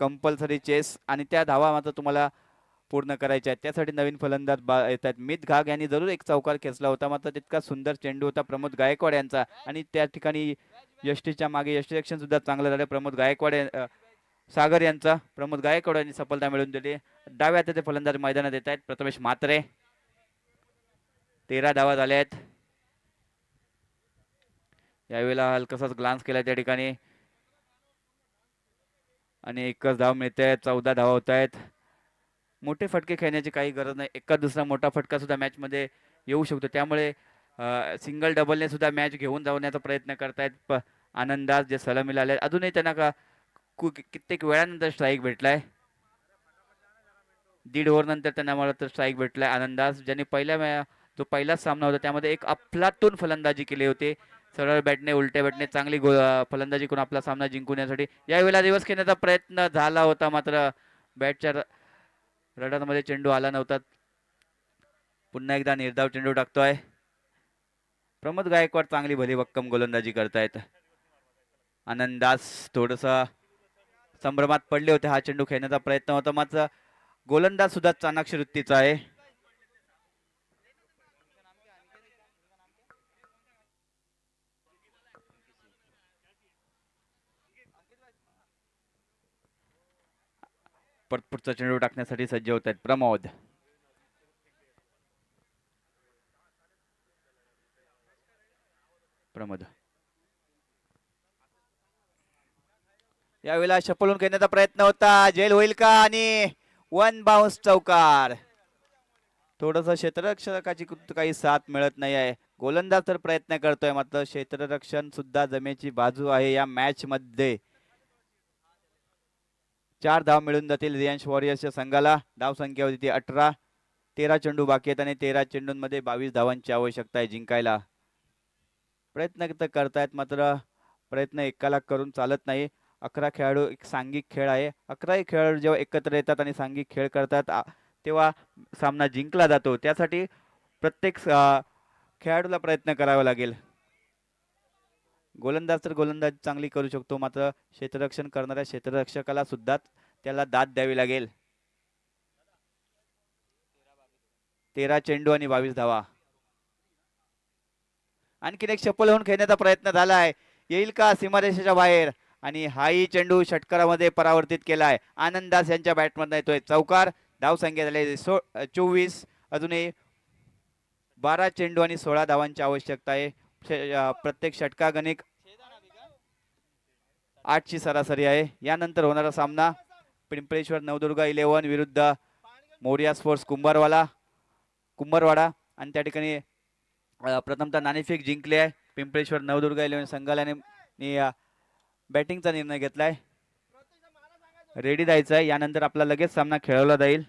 कंपल्सरी चेस आणि त्या धावा मात्र तुम्हाला पूर्ण करायच्या आहेत. त्यासाठी नवीन फलंदाज येत आहेत. मित घाग यांनी जरूर एक चौकार खेचला होता मात्र तितका सुंदर चेंडू होता प्रमोद गायकवाड यांचा आणि त्या ठिकाणी यष्टीच्या मागे यष्टीरक्षण सुद्धा चांगलं झालं. प्रमोद गायकवाड सागर यांचा. प्रमोद गायकवाड यांनी सफलता मिळवून दिली. डाव्या हाताचे फलंदाज मैदानात येत आहेत प्रथमेश म्हात्रे. 13 धावा झाल्या आहेत. यावेळेला हलकासाच ग्लान्स केला त्या ठिकाणी आणि एकच धाव मिळते. 14 धावा होत आहेत. मोठे फटके खेळण्याची काही गरज नाही. एका दुसरा मोठा फटका सुद्धा मॅच मध्ये येऊ शकतो. त्यामुळे सिंगल डबलने सुद्धा मॅच घेऊन जाण्याचा प्रयत्न करतायत आनंदास जे सलामीला आले. अजूनही त्यांना कित्येक वेळानंतर स्ट्राईक भेटलाय. 1.5 ओव्हर नंतर त्यांना मला तर स्ट्राईक भेटलाय. आनंदास ज्यांनी जो पहिलाच सामना होता त्यामध्ये एक अफलातून फलंदाजी केली होती. सरळ बॅटने उलट्या बॅटने चांगली फलंदाजी करून आपला सामना जिंकून येण्यासाठी यावेळेला दिवस खेळण्याचा प्रयत्न झाला होता मात्र बॅटच्या रडारमध्ये चेंडू आला नव्हता. पुन्हा एकदा निर्धाव चेंडू टाकतोय प्रमोद गायकवाड. चांगली भली भक्कम गोलंदाजी करतायत. आनंदास थोडस संभ्रमात पडले होते. हा चेंडू खेळण्याचा प्रयत्न होता मात्र गोलंदाज सुद्धा चाणाक्ष वृत्तीचा आहे. पुढचा चेंडू टाकण्यासाठी सज्ज होत आहेत प्रमोद. यावेळेला शपलून घेण्याचा प्रयत्न होता. जेल होईल का आणि 1 बाउन्स चौकार. थोडस क्षेत्ररक्षकाची काही साथ मिळत नाही आहे. गोलंदाज तर प्रयत्न करतोय मात्र क्षेत्ररक्षण सुद्धा जमेची बाजू आहे या मॅच मध्ये. 4 धाव मिळून जातील रियांश वॉरियर्सच्या संघाला. धाव संख्या होती ती 18. 13 चेंडू बाकी आहेत आणि 13 चेंडूंमध्ये 22 धावांची आवश्यकता आहे जिंकायला. प्रयत्न तर करतायत मात्र प्रयत्न एकाला करून चालत नाही. 11 खेळाडू एक सांघिक खेळ आहे. 11ही खेळाडू जेव्हा एकत्र येतात आणि सांघिक खेळ करतात तेव्हा सामना जिंकला जातो. त्यासाठी प्रत्येक खेळाडूला प्रयत्न करावा लागेल. गोलंदाज तर गोलंदाज चांगली करू शकतो मात्र क्षेत्ररक्षण करणाऱ्या क्षेत्ररक्षकाला सुद्धा त्याला दाद द्यावी लागेल. 13 चेंडू आणि 22 धावा. आणखीन एक सफल होऊन खेळण्याचा प्रयत्न झाला आहे. येईल का सीमारेषेच्या बाहेर आणि हाही चेंडू षटकारामध्ये परावर्तित केला आहे. आनंदास यांच्या बॅटमधून येतोय चौकार. धाव संख्या झाली 24. अजूनही 12 चेंडू आणि 16 धावांची आवश्यकता आहे. प्रत्येक षटकागणिक 8 ची सरासरी आहे. यानंतर होणारा सामना पिंपळेश्वर नवदुर्गा 11 विरुद्ध मोरिया स्पोर्ट्स कुंभारवाडा आणि त्या ठिकाणी प्रथमतः नाणेफेक जिंकले आहे. पिंपळेश्वर नवदुर्गा 11 संघाने बॅटिंगचा निर्णय घेतलाय. रेडी जायचं आहे. यानंतर आपला लगेच सामना खेळवला जाईल.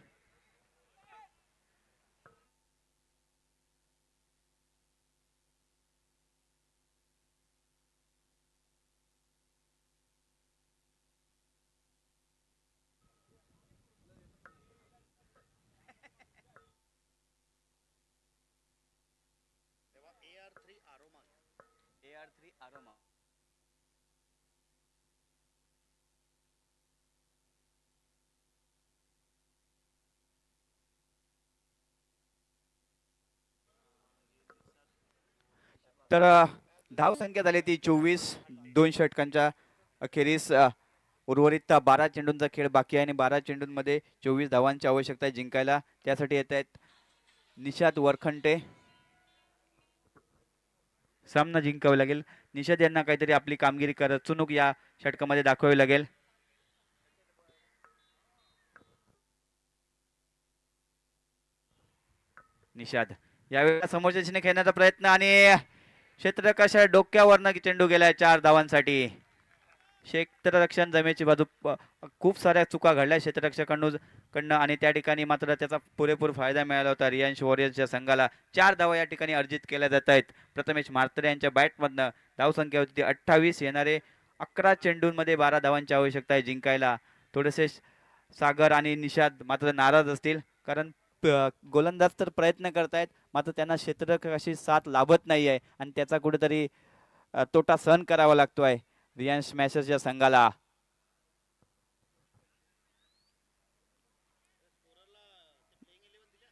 तर धाव संख्या झाली ती 24. 2 षटकांच्या अखेरीस उर्वरित 12 चेंडूंचा खेळ बाकी आहे आणि 12 चेंडूंमध्ये 24 धावांची आवश्यकता आहे जिंकायला. त्यासाठी येत आहेत निशाद वरखंटे. सामना जिंकावा लागेल. निशाद यांना काहीतरी आपली कामगिरी करत चुनूक या षटकामध्ये दाखवावी लागेल. निशाद यावेळेला समोरच्या दिशेने खेळण्याचा प्रयत्न आणि क्षेत्ररक्षकाच्या डोक्यावरनं चेंडू गेलाय 4 धावांसाठी. क्षेत्ररक्षण जमेची बाजू खूप साऱ्या चुका घडल्या क्षेत्ररक्षकांकडून आणि त्या ठिकाणी मात्र त्याचा पुरेपूर फायदा मिळाला होता रियांश वॉरियर्सच्या संघाला. 4 धावा या ठिकाणी अर्जित केल्या जात आहेत प्रथमेश म्हात्रे यांच्या बॅटमधनं. धाव संख्या होती 28. येणारे 11 चेंडूंमध्ये 12 धावांची आवश्यकता आहे जिंकायला. थोडेसे सागर आणि निषाद मात्र नाराज असतील कारण गोलंदाज तर प्रयत्न करतायत मात्र त्यांना क्षेत्ररक्षकाची साथ लाभत नाही आहे आणि त्याचा कुठेतरी तोटा सहन करावा लागतोय रियांश स्मॅशर्सच्या संघाला.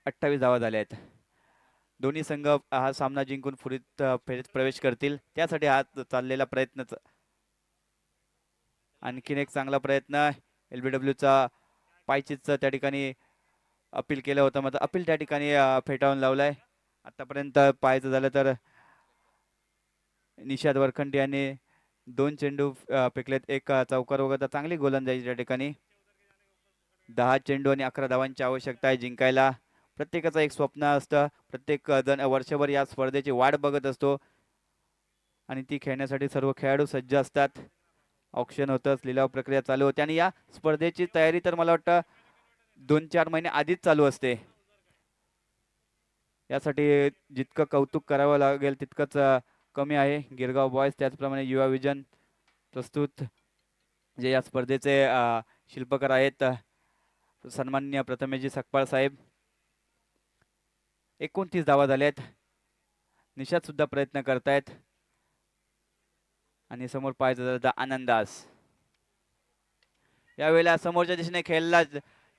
अठ्ठावीस धावा झाल्या आहेत. दोन्ही संघ हा सामना जिंकून फेरीत प्रवेश करतील त्यासाठी हा चाललेला प्रयत्न. आणखीन एक चांगला प्रयत्न LBWचा पायचीतचा त्या ठिकाणी अपील केलं होतं मात्र अपील त्या ठिकाणी फेटाळून लावलाय. आतापर्यंत पाहायचं झालं तर निषाद वरखंडे यांनी 2 चेंडू फेकलेत. एक चौकार वगैरे चांगली गोलंदाजी त्या ठिकाणी. 10 चेंडू आणि 11 धावांची आवश्यकता आहे जिंकायला. प्रत्येकाचं एक स्वप्न असतं. प्रत्येक जण वर्षभर या स्पर्धेची वाट बघत असतो आणि ती खेळण्यासाठी सर्व खेळाडू सज्ज असतात. ऑक्शन होतं, लिलाव प्रक्रिया चालू होते आणि या स्पर्धेची तयारी तर मला वाटतं 2-4 महिने आधीच चालू असते. यासाठी जितकं कौतुक करावं लागेल तितकंच कमी आहे. गिरगाव बॉयज त्याचप्रमाणे युवा विजन प्रस्तुत जे या स्पर्धेचे शिल्पकार आहेत सन्माननीय प्रथमेशजी सकपाळ साहेब. 29 धावा झाल्या आहेत. निशाद सुद्धा प्रयत्न करतायत आणि समोर पाहायचं झालं तर आनंदास. यावेळेला समोरच्या दिशेने खेळला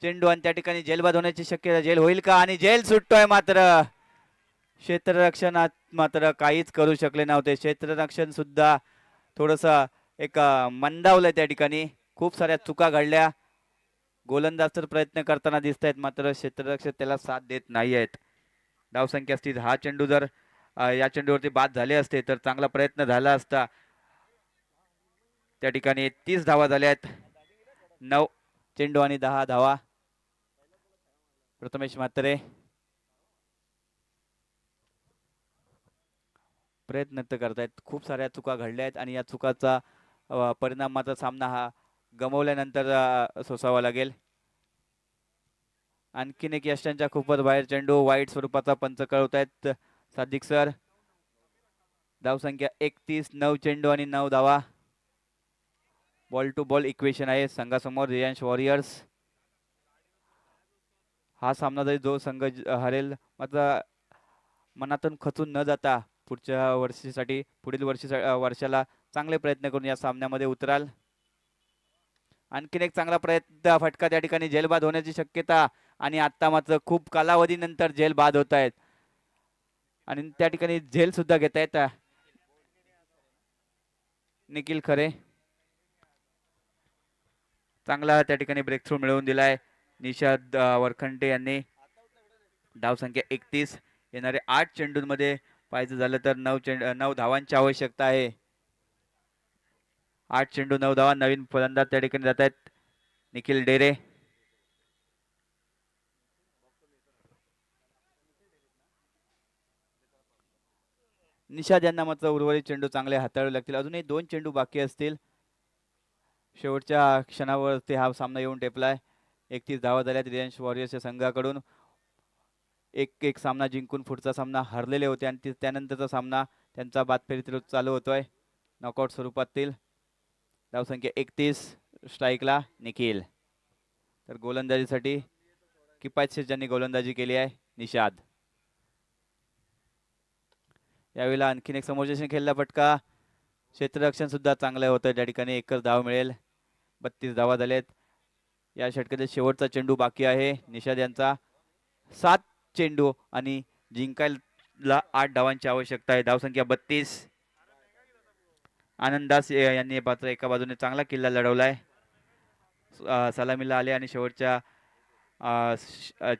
चेंडू आणि त्या ठिकाणी जेलबाद होण्याची शक्यता. जेल होईल का आणि जेल सुटतोय मात्र क्षेत्ररक्षणात मात्र काहीच करू शकले नव्हते. क्षेत्ररक्षण सुद्धा थोडस एक मंदावलंय त्या ठिकाणी. खूप साऱ्या चुका घडल्या. गोलंदाज तर प्रयत्न करताना दिसत आहेत मात्र क्षेत्ररक्षक त्याला साथ देत नाही आहेत. धावसंख्या स्थित. हा चेंडू जर या चेंडूवरती बाद झाले असते तर चांगला प्रयत्न झाला असता. त्या ठिकाणी 30 धावा झाल्या आहेत. 9 चेंडू आणि 10 धावा. प्रथमेश म्हात्रे प्रयत्न तर करतायत. खूप साऱ्या चुका घडल्या आहेत आणि या चुकाचा परिणाम मात्र सामना हा गमावल्यानंतर सोसावा लागेल. आणखीन एक यष्टांच्या खूपच बाहेर चेंडू, वाईट स्वरूपाचा पंच कळवतायत सादिक सर. धावसंख्या 31, 9 चेंडू आणि 9 धावा. बॉल टू बॉल इक्वेशन आहे संघासमोर रिलायन्स वॉरियर्स. हा सामना जरी जो संघ हरेल मात्र मनातून खचून न जाता पुढच्या वर्षीसाठी पुढील वर्षाला चांगले प्रयत्न करून या सामन्यामध्ये उतराल. आणखीन एक चांगला प्रयत्न, फटका त्या ठिकाणी जेलबाद होण्याची शक्यता आणि आता मात्र खूप कालावधीनंतर जेल बाद होत आहेत आणि त्या ठिकाणी जेल सुद्धा घेत आहेत निखिल खरे. चांगला त्या ठिकाणी ब्रेक थ्रू मिळवून दिलाय निषाद वरखंडे यांनी. धावसंख्या 31, येणारे 8 चेंडूंमध्ये पाहायचं झालं तर 9 धावांची आवश्यकता आहे. 8 चेंडू 9 धावा. नवीन फलंदाज त्या ठिकाणी जात आहेत निखिल डेरे. निषाद यांना मात्र उर्वरित चेंडू चांगले हाताळू लागतील. अजूनही 2 चेंडू बाकी असतील. शेवटच्या क्षणावरती हा सामना येऊन टेपलाय. 31 धावा झाल्यात रिलायन्स वॉरियर्सच्या संघाकडून. एक सामना जिंकून पुढचा सामना हरलेले होते आणि त्यानंतरचा सामना त्यांचा बादफेरीत चालू होतोय नॉकआउट स्वरूपातील. धावसंख्या 31, स्ट्राईकला निखिल. तर गोलंदाजीसाठी किफायतशीर ज्यांनी गोलंदाजी केली आहे निषाद. यावेळेला आणखीन एक समोरच्याशी खेळला फटका. क्षेत्ररक्षण सुद्धा चांगलं होतं त्या ठिकाणी. एकच धाव मिळेल. 32 धावा झालेत. या षटकातील शेवटचा चेंडू बाकी आहे निषाद यांचा. 7 चेंडू आणि जिंकायला 8 धावांची आवश्यकता आहे. धावसंख्या 32. आनंद दास यांनी मात्र एका बाजूने चांगला किल्ला लढवलाय. सलामीला आले आणि शेवटच्या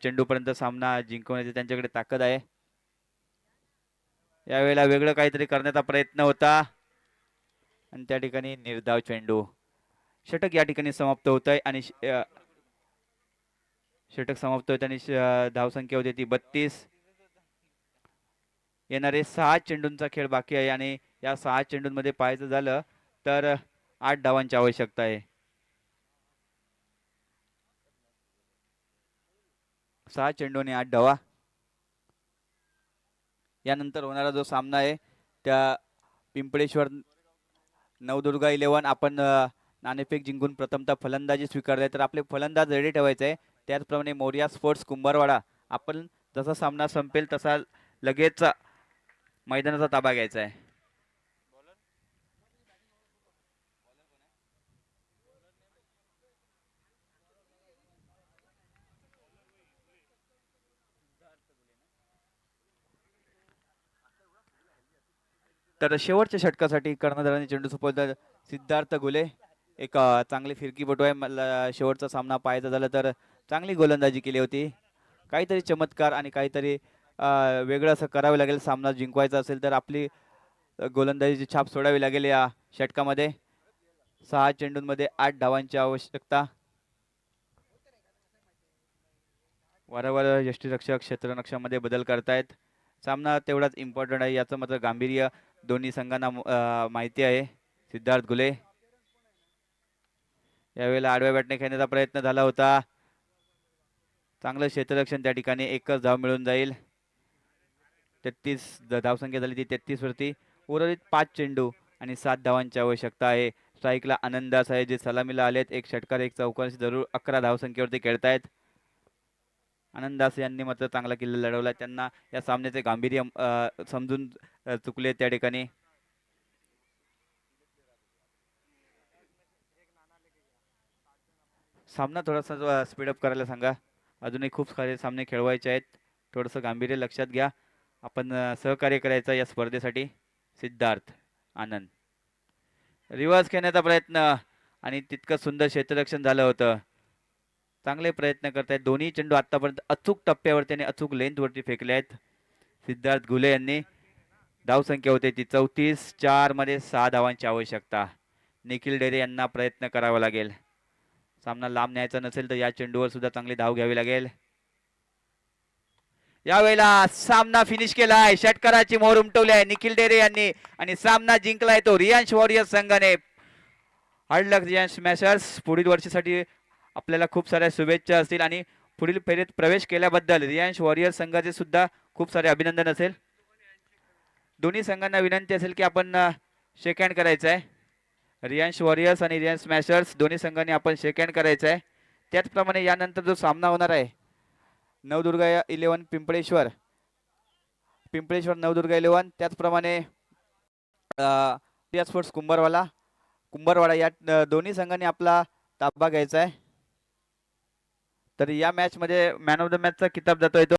चेंडूपर्यंत सामना जिंकवण्याची त्यांच्याकडे ताकद आहे. यावेळेला वेगळं काहीतरी करण्याचा प्रयत्न होता आणि त्या ठिकाणी निर्धाव चेंडू. षटक या ठिकाणी समाप्त होत आहे आणि षटक समाप्त होत आणि धावसंख्या होती ती 32. येणारे 6 चेंडूंचा खेळ बाकी आहे आणि या 6 चेंडूंमध्ये पाहायचं झालं तर 8 धावांची आवश्यकता आहे. 6 चेंडू आणि 8 धावा. यानंतर होणारा जो सामना आहे त्या पिंपळेश्वर नवदुर्गा 11 आपण नाणेफेक जिंकून प्रथमतः फलंदाजी स्वीकारले तर आपले फलंदाज रेडी ठेवायचे आहे. त्याचप्रमाणे मोरिया स्पोर्ट्स कुंभारवाडा आपण जसा सामना संपेल तसा लगेच मैदानाचा ताबा घ्यायचा आहे. तर शेवटच्या षटकासाठी कर्णधारांनी चेंडू सोपवला सिद्धार्थ गुले. एक चांगली फिरकीपटू आहे. मला शेवटचा सामना पाहायचा झाला तर चांगली गोलंदाजी केली होती. काहीतरी चमत्कार आणि काहीतरी वेगळं असं करावं लागेल. सामना जिंकवायचा असेल तर आपली गोलंदाजीची छाप सोडावी लागेल. या षटकामध्ये 6 चेंडूंमध्ये 8 धावांची आवश्यकता. वारंवार यष्टीरक्षक क्षेत्ररक्षणामध्ये बदल करतायत. सामना तेवढाच इम्पॉर्टंट आहे याचं मात्र गांभीर्य दोन्ही संघांना माहिती आहे. सिद्धार्थ गुले यावेळेला आडव्या बॅटने खेळण्याचा प्रयत्न झाला होता. चांगलं क्षेत्ररक्षण त्या ठिकाणी. एकच धाव मिळून जाईल. 33 धावसंख्या झाली ती 33 वरती. उर्वरित 5 चेंडू आणि 7 धावांची आवश्यकता आहे. स्ट्राईकला आनंदास आहे जे सलामीला आलेत. एक षटकार एक चौकार जरूर 11 धावसंख्येवरती खेळतायत. आनंदास यांनी मात्र चांगला किल्ला लढवला. त्यांना या सामन्याचे गांभीर्य समजून चुकले त्या ठिकाणी. सामना थोडासा स्पीडअप करायला सांगा. अजूनही खूप सारे सामने खेळवायचे आहेत. थोडंसं गांभीर्य लक्षात घ्या. आपण सहकार्य करायचं या स्पर्धेसाठी. सिद्धार्थ आनंद रिव्हर्स खेळण्याचा प्रयत्न आणि तितकं सुंदर क्षेत्ररक्षण झालं होतं. चांगले प्रयत्न करतायत. दोन्ही चेंडू आतापर्यंत अचूक टप्प्यावरती आणि अचूक लेंथवरती फेकले आहेत सिद्धार्थ गुले यांनी. धावसंख्या होते ती 34. 4 मध्ये 6 धावांची आवश्यकता. निखिल डेरे यांना प्रयत्न करावा लागेल. सामना लांब न्यायचा नसेल तर या चेंडूवर सुद्धा चांगली धाव घ्यावी लागेल. यावेळेला सामना फिनिश केलाय. षटकाराची मोहर उमटवली आहे निखिल डेरे यांनी आणि सामना जिंकलाय तो रिलायन्स वॉरियर्स संघाने. हार्ड लक रियांश स्मॅशर्स. पुढील वर्षीसाठी आपल्याला खूप साऱ्या शुभेच्छा असतील आणि पुढील फेरीत प्रवेश केल्याबद्दल रियांश वॉरियर संघाचे सुद्धा खूप सारे अभिनंदन असेल. दोन्ही संघांना विनंती असेल की आपण शेक हँड करायचं आहे. रियांश वॉरियर्स आणि रियांश स्मॅशर्स दोन्ही संघांनी आपण शेक हँड करायचं आहे. त्याचप्रमाणे यानंतर जो सामना होणार आहे नवदुर्गा 11 पिंपळेश्वर नवदुर्गा 11, त्याचप्रमाणे इंडिया स्पोर्ट्स कुंभारवाडा या दोन्ही संघांनी आपला ताबा घ्यायचा आहे. तर या मॅच मध्ये मॅन ऑफ द मॅचचा किताब जातोय तो